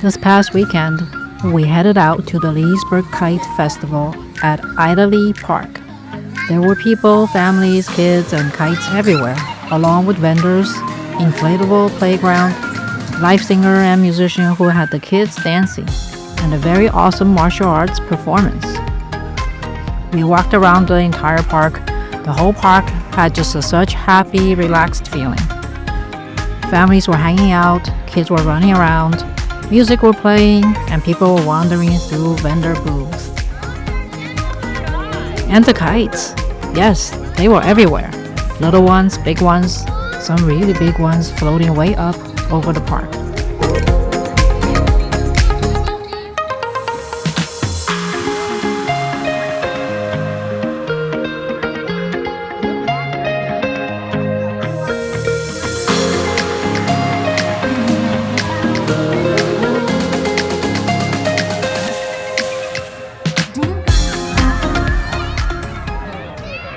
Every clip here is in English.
This past weekend, we headed out to the Leesburg Kite Festival at Idley Park. There were people, families, kids, and kites everywhere, along with vendors, inflatable playground, live singer and musician who had the kids dancing, and a very awesome martial arts performance. We walked around the entire park. The whole park had just such happy, relaxed feeling. Families were hanging out, kids were running around, music were playing, and people were wandering through vendor booths. And the kites. Yes, they were everywhere. Little ones, big ones, some really big ones floating way up over the park.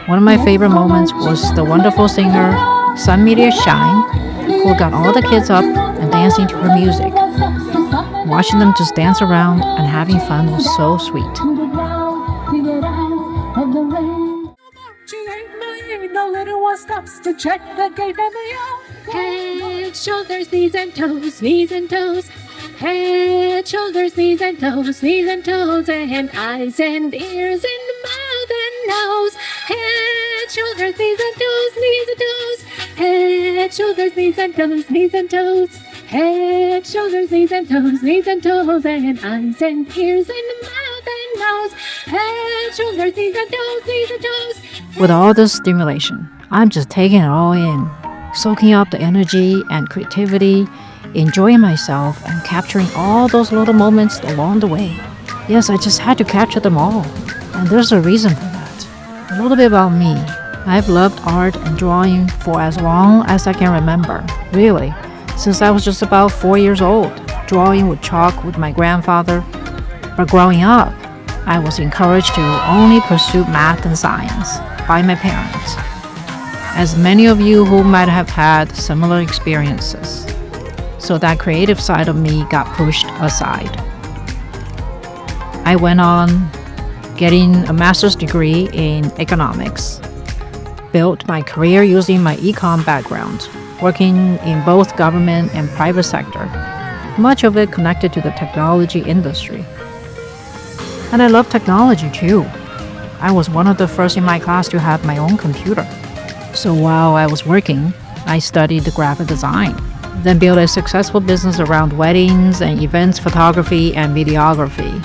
One of my favorite moments was the wonderful singer Sun Meteor Shine, who got all the kids up and dancing to her music. Watching them just dance around and having fun was so sweet. The little one stops to check the gate and they all head, shoulders, knees and toes, knees and toes. Head, shoulders, knees and toes, knees and toes, and eyes and ears and mouth and nose. Head, shoulders, knees and toes, knees and toes. Head, shoulders, knees and toes, knees and toes. Head, shoulders, knees and toes, knees and toes, and eyes and ears and mouth and nose. Head, shoulders, knees and toes, knees and toes. With all this stimulation, I'm just taking it all in, soaking up the energy and creativity, enjoying myself and capturing all those little moments along the way. Yes, I just had to capture them all, and there's a reason for that. A little bit about me. I've loved art and drawing for as long as I can remember, really, since I was just about 4 years old, drawing with chalk with my grandfather. But growing up, I was encouraged to only pursue math and science by my parents, as many of you who might have had similar experiences. So that creative side of me got pushed aside. I went on getting a master's degree in economics, built my career using my econ background, working in both government and private sector, much of it connected to the technology industry. And I love technology too. I was one of the first in my class to have my own computer. So while I was working, I studied graphic design, then built a successful business around weddings and events photography and videography.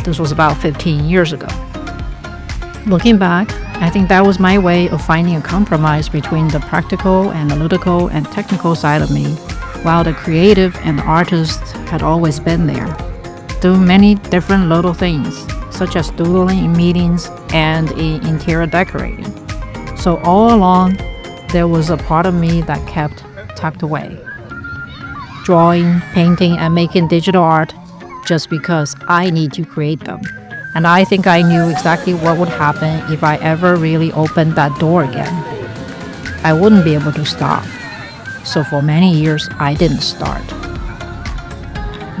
This was about 15 years ago. Looking back, I think that was my way of finding a compromise between the practical, analytical, and technical side of me, while the creative and the artist had always been there, doing many different little things, such as doodling in meetings and in interior decorating. So all along, there was a part of me that kept tucked away, drawing, painting, and making digital art just because I need to create them. And I think I knew exactly what would happen if I ever really opened that door again. I wouldn't be able to stop. So for many years, I didn't start.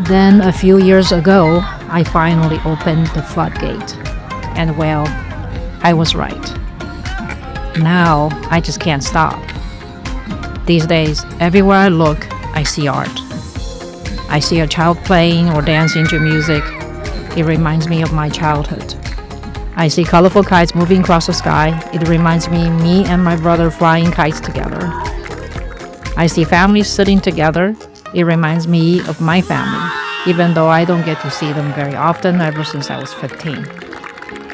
Then a few years ago, I finally opened the floodgate. And well, I was right. Now, I just can't stop. These days, everywhere I look, I see art. I see a child playing or dancing to music. It reminds me of my childhood. I see colorful kites moving across the sky. It reminds me and my brother flying kites together. I see families sitting together. It reminds me of my family, even though I don't get to see them very often ever since I was 15.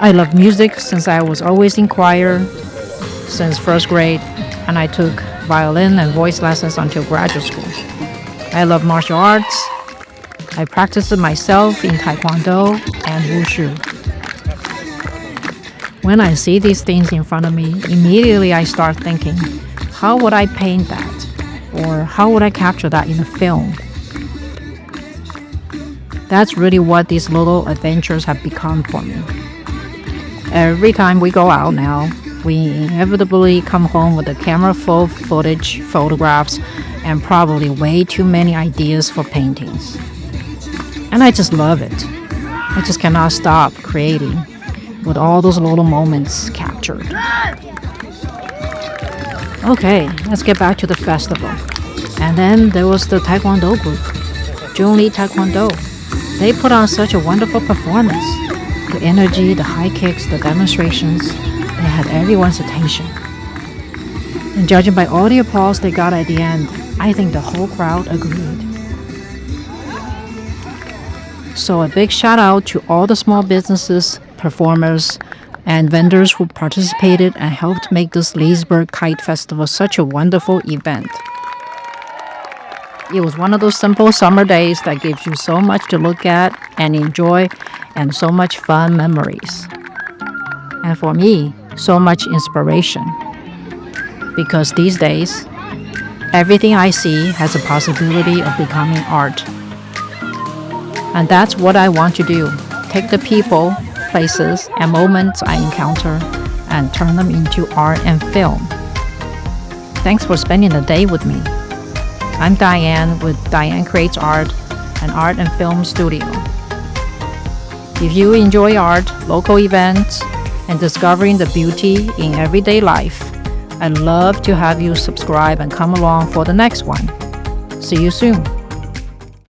I love music since I was always in choir, since first grade, and I took violin and voice lessons until graduate school. I love martial arts. I practiced it myself in Taekwondo and Wushu. When I see these things in front of me, immediately I start thinking, how would I paint that? Or how would I capture that in a film? That's really what these little adventures have become for me. Every time we go out now, we inevitably come home with a camera full of footage, photographs, and probably way too many ideas for paintings. And I just love it. I just cannot stop creating with all those little moments captured. Okay, let's get back to the festival. And then there was the Taekwondo group, Junli Taekwondo. They put on such a wonderful performance. The energy, the high kicks, the demonstrations, they had everyone's attention. And judging by all the applause they got at the end, I think the whole crowd agreed. So a big shout out to all the small businesses, performers, and vendors who participated and helped make this Leesburg Kite Festival such a wonderful event. It was one of those simple summer days that gives you so much to look at and enjoy and so much fun memories. And for me, so much inspiration. Because these days, everything I see has a possibility of becoming art. And that's what I want to do. Take the people, places, and moments I encounter and turn them into art and film. Thanks for spending the day with me. I'm Diane with Diane Creates Art, an art and film studio. If you enjoy art, local events, and discovering the beauty in everyday life, I'd love to have you subscribe and come along for the next one. See you soon.